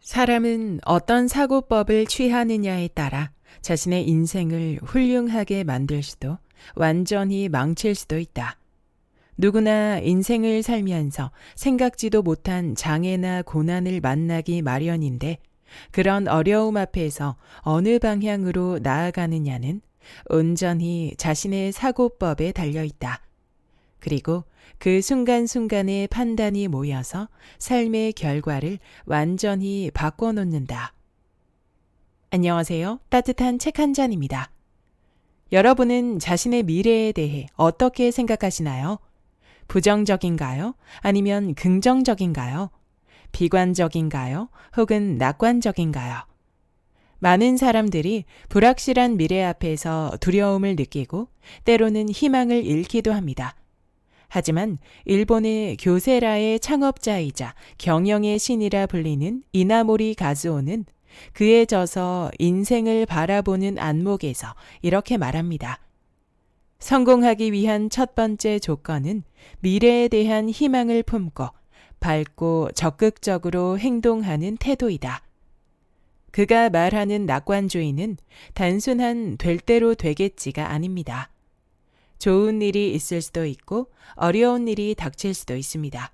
사람은 어떤 사고법을 취하느냐에 따라 자신의 인생을 훌륭하게 만들 수도 완전히 망칠 수도 있다. 누구나 인생을 살면서 생각지도 못한 장애나 고난을 만나기 마련인데 그런 어려움 앞에서 어느 방향으로 나아가느냐는 온전히 자신의 사고법에 달려 있다. 그리고 그 순간순간의 판단이 모여서 삶의 결과를 완전히 바꿔놓는다. 안녕하세요. 따뜻한 책 한 잔입니다. 여러분은 자신의 미래에 대해 어떻게 생각하시나요? 부정적인가요? 아니면 긍정적인가요? 비관적인가요? 혹은 낙관적인가요? 많은 사람들이 불확실한 미래 앞에서 두려움을 느끼고 때로는 희망을 잃기도 합니다. 하지만 일본의 교세라의 창업자이자 경영의 신이라 불리는 이나모리 가즈오는 그에 져서 인생을 바라보는 안목에서 이렇게 말합니다. 성공하기 위한 첫 번째 조건은 미래에 대한 희망을 품고 밝고 적극적으로 행동하는 태도이다. 그가 말하는 낙관주의는 단순한 될 대로 되겠지가 아닙니다. 좋은 일이 있을 수도 있고 어려운 일이 닥칠 수도 있습니다.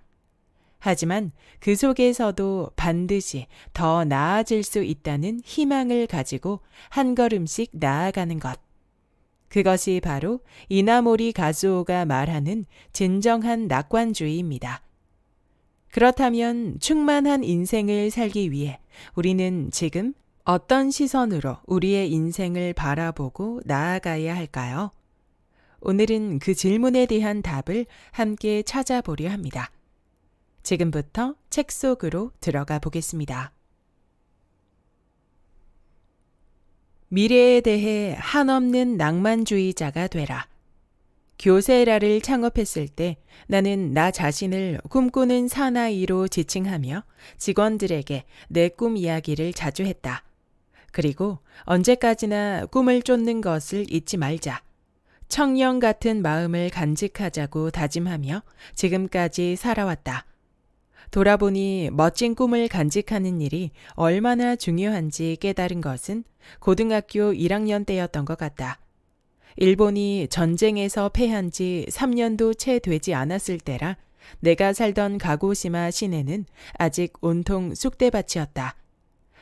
하지만 그 속에서도 반드시 더 나아질 수 있다는 희망을 가지고 한 걸음씩 나아가는 것. 그것이 바로 이나모리 가즈오가 말하는 진정한 낙관주의입니다. 그렇다면 충만한 인생을 살기 위해 우리는 지금 어떤 시선으로 우리의 인생을 바라보고 나아가야 할까요? 오늘은 그 질문에 대한 답을 함께 찾아보려 합니다. 지금부터 책 속으로 들어가 보겠습니다. 미래에 대해 한없는 낭만주의자가 되라. 교세라를 창업했을 때 나는 나 자신을 꿈꾸는 사나이로 지칭하며 직원들에게 내 꿈 이야기를 자주 했다. 그리고 언제까지나 꿈을 쫓는 것을 잊지 말자. 청년 같은 마음을 간직하자고 다짐하며 지금까지 살아왔다. 돌아보니 멋진 꿈을 간직하는 일이 얼마나 중요한지 깨달은 것은 고등학교 1학년 때였던 것 같다. 일본이 전쟁에서 패한 지 3년도 채 되지 않았을 때라 내가 살던 가고시마 시내는 아직 온통 쑥대밭이었다.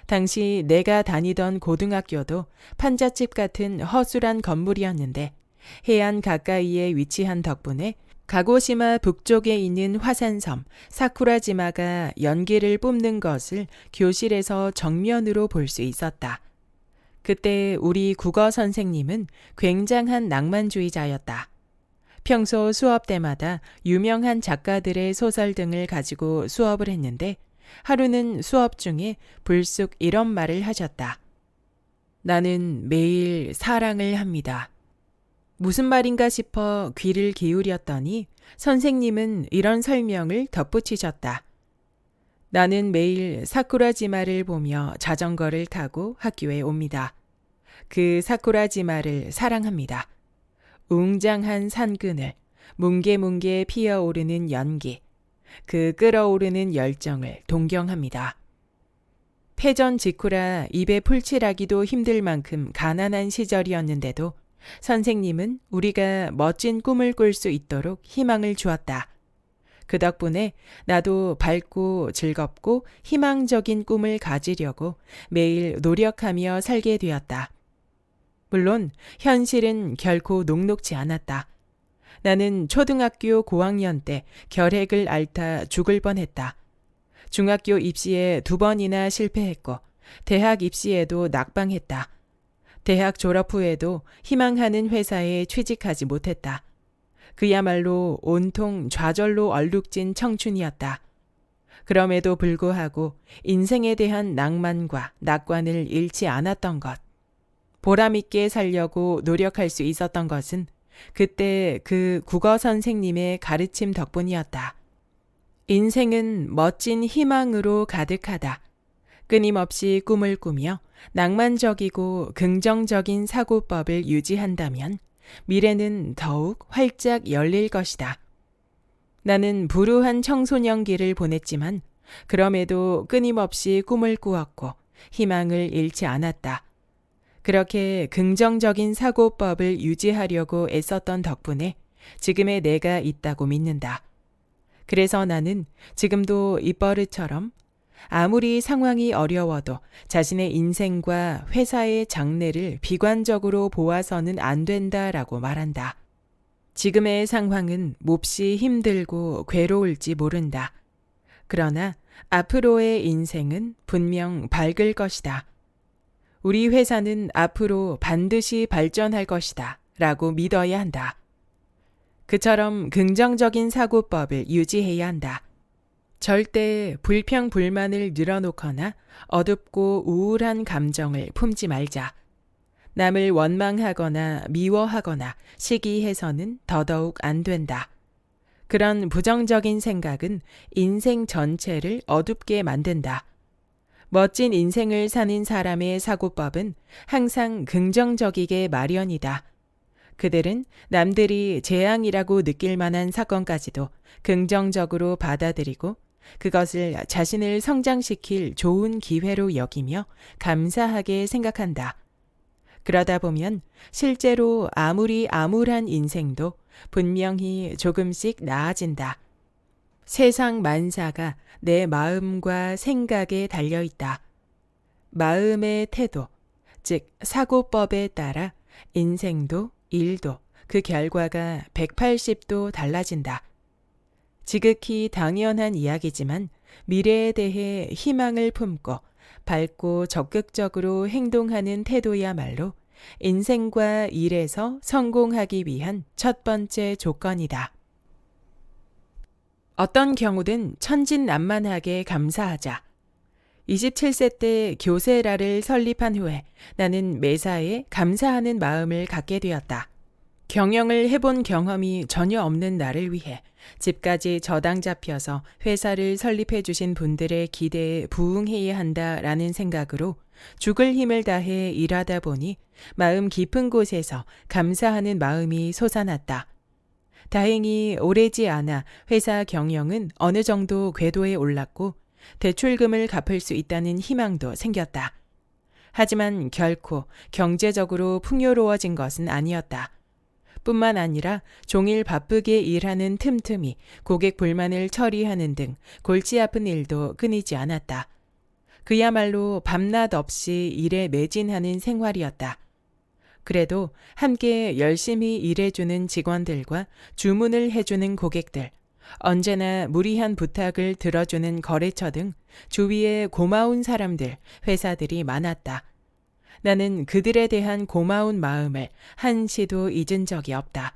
당시 내가 다니던 고등학교도 판잣집 같은 허술한 건물이었는데 해안 가까이에 위치한 덕분에 가고시마 북쪽에 있는 화산섬 사쿠라지마가 연기를 뿜는 것을 교실에서 정면으로 볼 수 있었다. 그때 우리 국어 선생님은 굉장한 낭만주의자였다. 평소 수업 때마다 유명한 작가들의 소설 등을 가지고 수업을 했는데 하루는 수업 중에 불쑥 이런 말을 하셨다. 나는 매일 사랑을 합니다. 무슨 말인가 싶어 귀를 기울였더니 선생님은 이런 설명을 덧붙이셨다. 나는 매일 사쿠라지마를 보며 자전거를 타고 학교에 옵니다. 그 사쿠라지마를 사랑합니다. 웅장한 산끈을, 뭉게뭉게 피어오르는 연기, 그 끓어오르는 열정을 동경합니다. 패전 직후라 입에 풀칠하기도 힘들 만큼 가난한 시절이었는데도 선생님은 우리가 멋진 꿈을 꿀 수 있도록 희망을 주었다. 그 덕분에 나도 밝고 즐겁고 희망적인 꿈을 가지려고 매일 노력하며 살게 되었다. 물론 현실은 결코 녹록지 않았다. 나는 초등학교 고학년 때 결핵을 앓다 죽을 뻔했다. 중학교 입시에 2번이나 실패했고 대학 입시에도 낙방했다. 대학 졸업 후에도 희망하는 회사에 취직하지 못했다. 그야말로 온통 좌절로 얼룩진 청춘이었다. 그럼에도 불구하고 인생에 대한 낭만과 낙관을 잃지 않았던 것. 보람있게 살려고 노력할 수 있었던 것은 그때 그 국어 선생님의 가르침 덕분이었다. 인생은 멋진 희망으로 가득하다. 끊임없이 꿈을 꾸며 낭만적이고 긍정적인 사고법을 유지한다면 미래는 더욱 활짝 열릴 것이다. 나는 불우한 청소년기를 보냈지만 그럼에도 끊임없이 꿈을 꾸었고 희망을 잃지 않았다. 그렇게 긍정적인 사고법을 유지하려고 애썼던 덕분에 지금의 내가 있다고 믿는다. 그래서 나는 지금도 입버릇처럼 아무리 상황이 어려워도 자신의 인생과 회사의 장래를 비관적으로 보아서는 안 된다라고 말한다. 지금의 상황은 몹시 힘들고 괴로울지 모른다. 그러나 앞으로의 인생은 분명 밝을 것이다. 우리 회사는 앞으로 반드시 발전할 것이다 라고 믿어야 한다. 그처럼 긍정적인 사고법을 유지해야 한다. 절대 불평불만을 늘어놓거나 어둡고 우울한 감정을 품지 말자. 남을 원망하거나 미워하거나 시기해서는 더더욱 안 된다. 그런 부정적인 생각은 인생 전체를 어둡게 만든다. 멋진 인생을 사는 사람의 사고법은 항상 긍정적이게 마련이다. 그들은 남들이 재앙이라고 느낄 만한 사건까지도 긍정적으로 받아들이고 그것을 자신을 성장시킬 좋은 기회로 여기며 감사하게 생각한다. 그러다 보면 실제로 아무리 암울한 인생도 분명히 조금씩 나아진다. 세상 만사가 내 마음과 생각에 달려있다. 마음의 태도, 즉 사고법에 따라 인생도 일도 그 결과가 180도 달라진다. 지극히 당연한 이야기지만 미래에 대해 희망을 품고 밝고 적극적으로 행동하는 태도야말로 인생과 일에서 성공하기 위한 첫 번째 조건이다. 어떤 경우든 천진난만하게 감사하자. 27세 때 교세라를 설립한 후에 나는 매사에 감사하는 마음을 갖게 되었다. 경영을 해본 경험이 전혀 없는 나를 위해 집까지 저당 잡혀서 회사를 설립해 주신 분들의 기대에 부응해야 한다라는 생각으로 죽을 힘을 다해 일하다 보니 마음 깊은 곳에서 감사하는 마음이 솟아났다. 다행히 오래지 않아 회사 경영은 어느 정도 궤도에 올랐고 대출금을 갚을 수 있다는 희망도 생겼다. 하지만 결코 경제적으로 풍요로워진 것은 아니었다. 뿐만 아니라 종일 바쁘게 일하는 틈틈이 고객 불만을 처리하는 등 골치 아픈 일도 끊이지 않았다. 그야말로 밤낮 없이 일에 매진하는 생활이었다. 그래도 함께 열심히 일해주는 직원들과 주문을 해주는 고객들, 언제나 무리한 부탁을 들어주는 거래처 등 주위에 고마운 사람들, 회사들이 많았다. 나는 그들에 대한 고마운 마음을 한시도 잊은 적이 없다.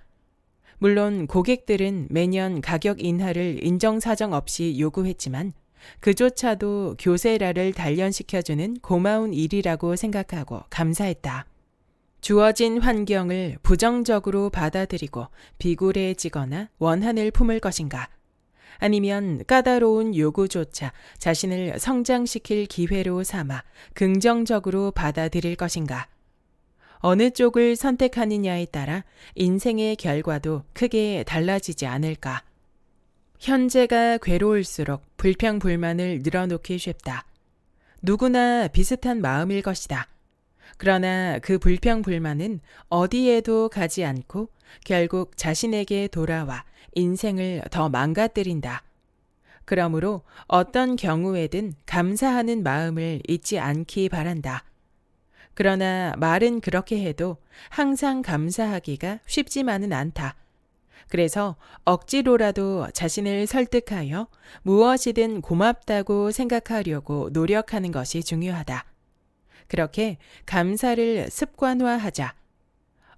물론 고객들은 매년 가격 인하를 인정사정 없이 요구했지만 그조차도 교세라를 단련시켜주는 고마운 일이라고 생각하고 감사했다. 주어진 환경을 부정적으로 받아들이고 비굴해지거나 원한을 품을 것인가? 아니면 까다로운 요구조차 자신을 성장시킬 기회로 삼아 긍정적으로 받아들일 것인가? 어느 쪽을 선택하느냐에 따라 인생의 결과도 크게 달라지지 않을까? 현재가 괴로울수록 불평불만을 늘어놓기 쉽다. 누구나 비슷한 마음일 것이다. 그러나 그 불평불만은 어디에도 가지 않고 결국 자신에게 돌아와 인생을 더 망가뜨린다. 그러므로 어떤 경우에든 감사하는 마음을 잊지 않기 바란다. 그러나 말은 그렇게 해도 항상 감사하기가 쉽지만은 않다. 그래서 억지로라도 자신을 설득하여 무엇이든 고맙다고 생각하려고 노력하는 것이 중요하다. 그렇게 감사를 습관화하자.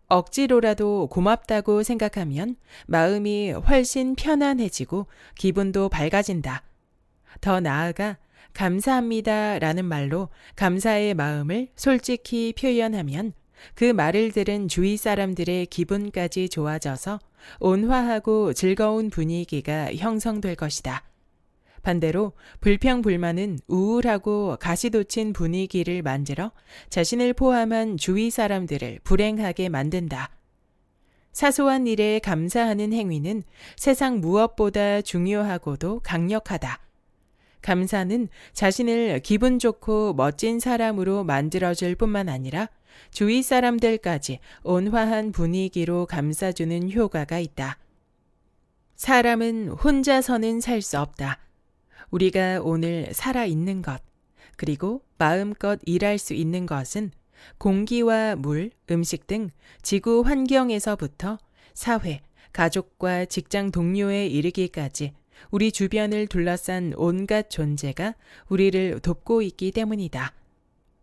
억지로라도 고맙다고 생각하면 마음이 훨씬 편안해지고 기분도 밝아진다. 더 나아가 감사합니다 라는 말로 감사의 마음을 솔직히 표현하면 그 말을 들은 주위 사람들의 기분까지 좋아져서 온화하고 즐거운 분위기가 형성될 것이다. 반대로 불평불만은 우울하고 가시돋친 분위기를 만들어 자신을 포함한 주위 사람들을 불행하게 만든다. 사소한 일에 감사하는 행위는 세상 무엇보다 중요하고도 강력하다. 감사는 자신을 기분 좋고 멋진 사람으로 만들어줄 뿐만 아니라 주위 사람들까지 온화한 분위기로 감싸주는 효과가 있다. 사람은 혼자서는 살 수 없다. 우리가 오늘 살아있는 것, 그리고 마음껏 일할 수 있는 것은 공기와 물, 음식 등 지구 환경에서부터 사회, 가족과 직장 동료에 이르기까지 우리 주변을 둘러싼 온갖 존재가 우리를 돕고 있기 때문이다.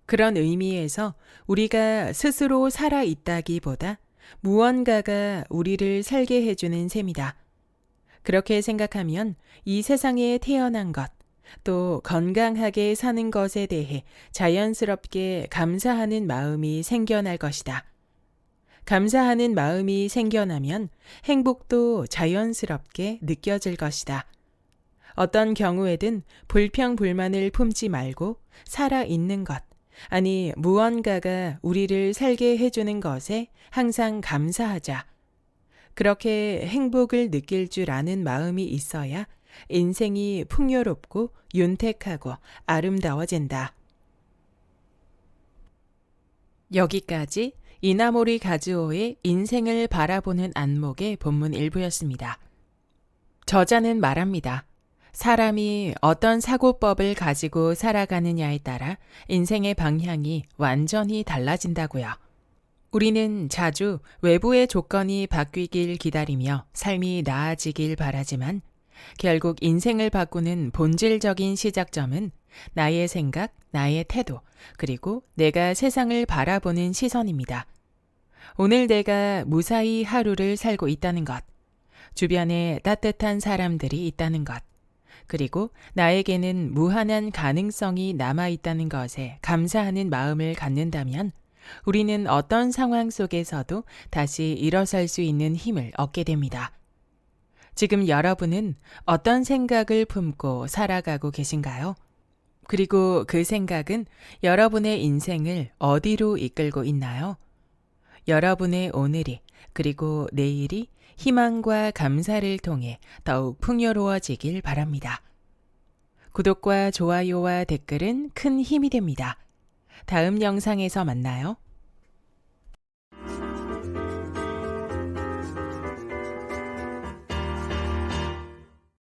그런 의미에서 우리가 스스로 살아있다기보다 무언가가 우리를 살게 해주는 셈이다. 그렇게 생각하면 이 세상에 태어난 것, 또 건강하게 사는 것에 대해 자연스럽게 감사하는 마음이 생겨날 것이다. 감사하는 마음이 생겨나면 행복도 자연스럽게 느껴질 것이다. 어떤 경우에든 불평불만을 품지 말고 살아있는 것, 아니 무언가가 우리를 살게 해주는 것에 항상 감사하자. 그렇게 행복을 느낄 줄 아는 마음이 있어야 인생이 풍요롭고 윤택하고 아름다워진다. 여기까지 이나모리 가즈오의 인생을 바라보는 안목의 본문 일부였습니다. 저자는 말합니다. 사람이 어떤 사고법을 가지고 살아가느냐에 따라 인생의 방향이 완전히 달라진다고요. 우리는 자주 외부의 조건이 바뀌길 기다리며 삶이 나아지길 바라지만 결국 인생을 바꾸는 본질적인 시작점은 나의 생각, 나의 태도, 그리고 내가 세상을 바라보는 시선입니다. 오늘 내가 무사히 하루를 살고 있다는 것, 주변에 따뜻한 사람들이 있다는 것, 그리고 나에게는 무한한 가능성이 남아있다는 것에 감사하는 마음을 갖는다면 우리는 어떤 상황 속에서도 다시 일어설 수 있는 힘을 얻게 됩니다. 지금 여러분은 어떤 생각을 품고 살아가고 계신가요? 그리고 그 생각은 여러분의 인생을 어디로 이끌고 있나요? 여러분의 오늘이 그리고 내일이 희망과 감사를 통해 더욱 풍요로워지길 바랍니다. 구독과 좋아요와 댓글은 큰 힘이 됩니다. 다음 영상에서 만나요.